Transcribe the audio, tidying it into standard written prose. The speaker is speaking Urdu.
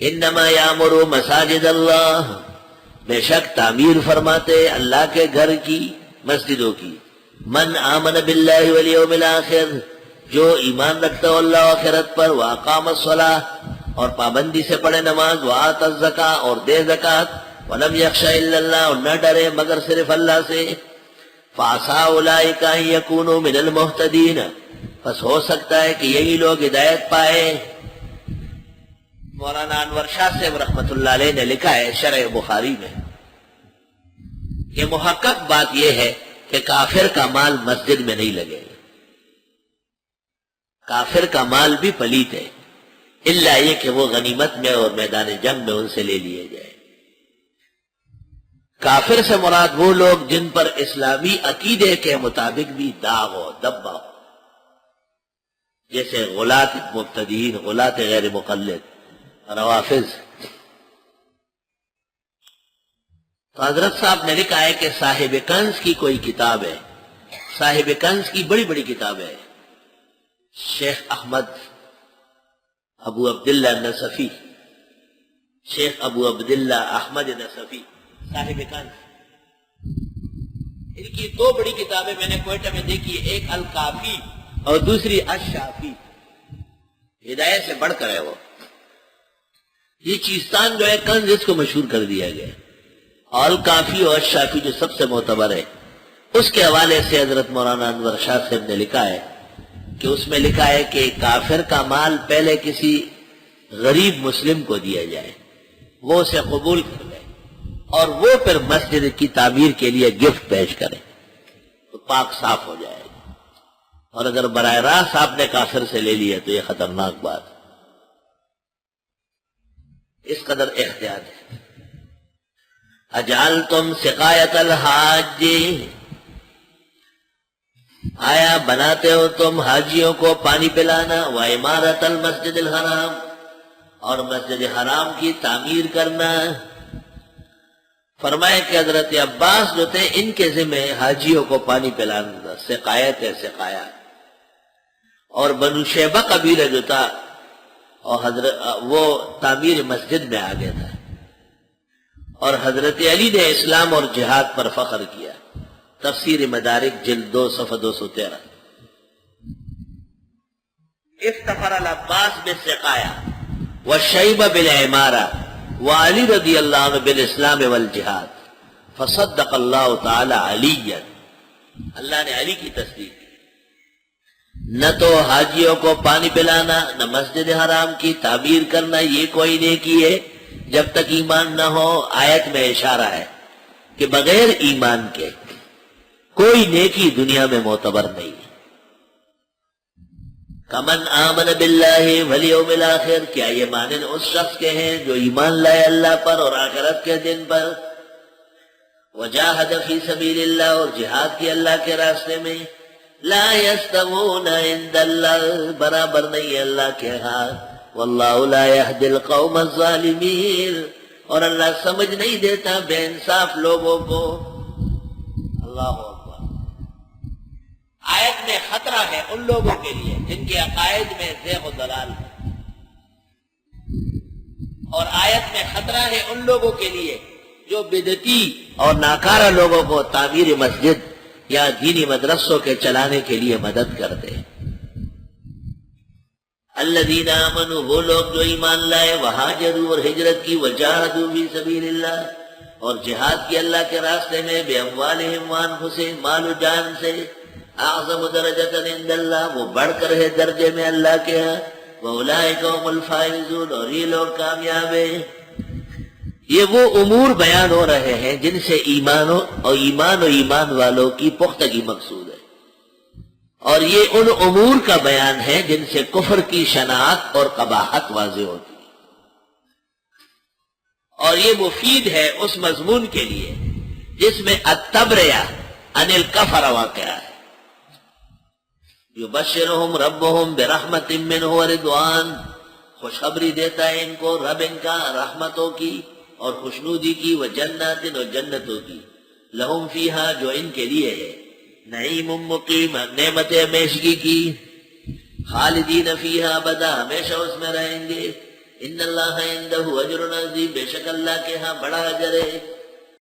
انما یامر مساجد اللہ، بے شک تعمیر فرماتے اللہ کے گھر کی، مسجدوں کی، من آمن باللہ والیوم الآخر، جو ایمان رکھتا ہو اللہ و آخرت پر، واقام الصلاۃ، اور پابندی سے پڑھے نماز، وآت الزکاۃ، اور دے زکات، ولم یخش الا اللہ، اور نہ ڈرے مگر صرف اللہ سے، فعسیٰ اولئک ان یکونوا من المہتدین، پس ہو سکتا ہے کہ یہی لوگ ہدایت پائے۔ مولانا انور شاہ صاحب رحمت اللہ علیہ نے لکھا ہے شرح بخاری میں کہ محقق بات یہ ہے کہ کافر کا مال مسجد میں نہیں لگے، کافر کا مال بھی پلیت ہے، الا یہ کہ وہ غنیمت میں اور میدان جنگ میں ان سے لے لیے جائے۔ کافر سے مراد وہ لوگ جن پر اسلامی عقیدے کے مطابق بھی داغ ہو، دبا ہو، جیسے غلاة مبتدئین، غلاة غیر مقلد، روافض۔ تو حضرت صاحب نے لکھا ہے کہ صاحب کنز کی کوئی کتاب ہے، صاحب کنز کی بڑی بڑی کتاب ہے، شیخ احمد ابو عبداللہ نصفی، شیخ ابو عبداللہ احمد نصفی، صاحب کنز، ان کی دو بڑی کتابیں میں نے کوئٹہ میں دیکھی، ایک الکافی اور دوسری الشافی، ہدایت سے بڑھ کر ہے وہ۔ یہ چیستان جو ہے کنز، اس کو مشہور کر دیا گیا، اور الکافی اور الشافی جو سب سے معتبر ہے، اس کے حوالے سے حضرت مولانا انور شاہ صاحب نے لکھا ہے کہ اس میں لکھا ہے کہ کافر کا مال پہلے کسی غریب مسلم کو دیا جائے، وہ اسے قبول کر لے، اور وہ پھر مسجد کی تعمیر کے لیے گفٹ پیش کرے تو پاک صاف ہو جائے گا۔ اور اگر براہ راست آپ نے کافر سے لے لیا تو یہ خطرناک بات ہے، اس قدر احتیاط ہے۔ اجعلتم سقایت الحاج، آیا بناتے ہو تم حاجیوں کو پانی پلانا، وعمارت المسجد الحرام، اور مسجد حرام کی تعمیر کرنا۔ فرمائے کہ حضرت عباس جو تھے ان کے ذمہ حاجیوں کو پانی پلانا تھا، سقایت ہے، سقایا، اور بنو شیبہ قبیلہ جو تھا اور وہ تعمیر مسجد میں آگے تھا، اور حضرت علی نے اسلام اور جہاد پر فخر کیا۔ تفسیر مدارک جلد 2 صفحہ 213۔ افتخر العباس بالسقایا والشیبہ بالعمارہ وعلی رضی اللہ عنہ بالاسلام والجہاد، فصدق اللہ تعالی علی، اللہ نے علی کی تصدیق کی۔ نہ تو حاجیوں کو پانی پلانا، نہ مسجد حرام کی تعمیر کرنا، یہ کوئی نیکی ہے جب تک ایمان نہ ہو۔ آیت میں اشارہ ہے کہ بغیر ایمان کے کوئی نیکی دنیا میں معتبر نہیں ہے۔ کمن آمن باللہ والیوم الآخر، کیا یہ مانن اس شخص کے ہیں جو ایمان لائے اللہ پر اور آخرت کے دن پر، وجاہد فی سبیل اللہ، اور جہاد کی اللہ کے راستے میں، لا یستوون عند اللہ، برابر نہیں ہے اللہ کے ہاں، واللہ لا یہدی القوم الظالمین، اور اللہ سمجھ نہیں دیتا بے انصاف لوگوں کو۔ اللہ اکبر۔ آیت میں خطرہ ہے ان لوگوں کے لیے جن کے عقائد میں زیغ و ضلال ہے، اور آیت میں خطرہ ہے ان لوگوں کے لیے جو بدعتی اور ناکارہ لوگوں کو تعمیر مسجد یا دینی مدرسوں کے چلانے کے لیے مدد کرتے ہیں۔ الذین آمنوا، وہ لوگ جو ایمان لائے، وہاجروا، اور ہجرت کی، وجاہدوا فی سبیل اللہ، اور جہاد کی اللہ کے راستے میں، باموالہم وانفسہم، مال و جان سے، اعظم درجۃ عند اللہ، وہ بڑھ کر ہے درجے میں اللہ کے ہاں، واولئک هم الفائزون، اور یہ لوگ کامیاب ہیں۔ یہ وہ امور بیان ہو رہے ہیں جن سے ایمان و ایمان والوں کی پختگی مقصود ہے، اور یہ ان امور کا بیان ہے جن سے کفر کی شناعت اور قباحت واضح ہوتی ہے، اور یہ مفید ہے اس مضمون کے لیے جس میں التبریہ عن الکفر واقع ہے۔ یبشرہم ربہم برحمت منہ ورضوان، خوشخبری دیتا ہے ان کو رب ان کا رحمتوں کی اور خوشنودی کی، وجنات، اور جنتوں کی، لہم فیہا، جو ان کے لیے ہے، نعیم مقیم، نعمت ہمیشگی کی، خالدین فیہا ابدا، ہمیشہ اس میں رہیں گے، ان اللہ عندہ اجر عظیم، بے شک اللہ کے ہاں بڑا اجر ہے